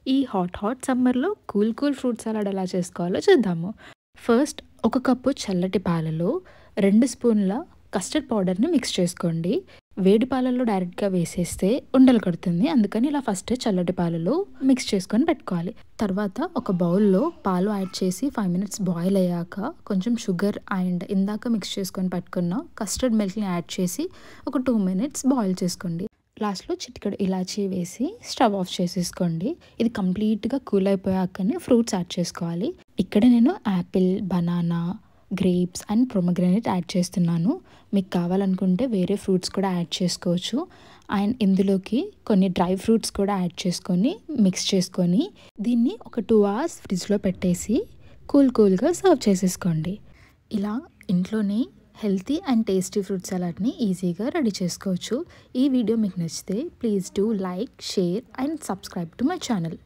ఈ హాట్ సమ్మర్‌లో cool fruit salad ఎలా చేసుకోవాలో చూద్దాము. ఫస్ట్ ఒక కప్పు చల్లటి పాలలో 2 స్పూన్ల కస్టర్డ్ పౌడర్‌ని మిక్స్ చేసుకోండి. వేడి పాలల్లో డైరెక్ట్‌గా వేసేస్తే ఉండలు కడుతుంది. అందుకని ఇలా ఫస్ట్ చల్లటి పాలలో మిక్స్ చేసుకొని పెట్టుకోవాలి. తర్వాత ఒక బౌల్‌లో పాలు యాడ్ చేసి 5 మినిట్స్ బాయిల్ అయ్యాక కొంచెం షుగర్ అండ్ ఇందాక మిక్స్ చేసుకొని పెట్టుకున్న కస్టర్డ్ మిల్క్‌ని యాడ్ చేసి ఒక 2 మినిట్స్ బాయిల్ చేసుకోండి. లాస్ట్‌లో చిటికెడు ఇలాచీ వేసి స్టవ్ ఆఫ్ చేసేసుకోండి. ఇది కంప్లీట్‌గా కూల్ అయిపోయాకనే ఫ్రూట్స్ యాడ్ చేసుకోవాలి. ఇక్కడ నేను Apple, banana, grapes and pomegranate add చేస్తున్నాను. మీకు కావాలనుకుంటే వేరే ఫ్రూట్స్ కూడా యాడ్ చేసుకోవచ్చు. అండ్ ఇందులోకి కొన్ని డ్రై ఫ్రూట్స్ కూడా యాడ్ చేసుకొని మిక్స్ చేసుకొని దీన్ని ఒక 2 అవర్స్ ఫ్రిడ్జ్‌లో పెట్టేసి కూల్‌గా సర్వ్ చేసేసుకోండి. ఇలా ఇంట్లోనే హెల్తీ అండ్ టేస్టీ ఫ్రూట్ సలాడ్‌ని ఈజీగా రెడీ చేసుకోవచ్చు. ఈ వీడియో మీకు నచ్చితే please do like, share and subscribe to my channel.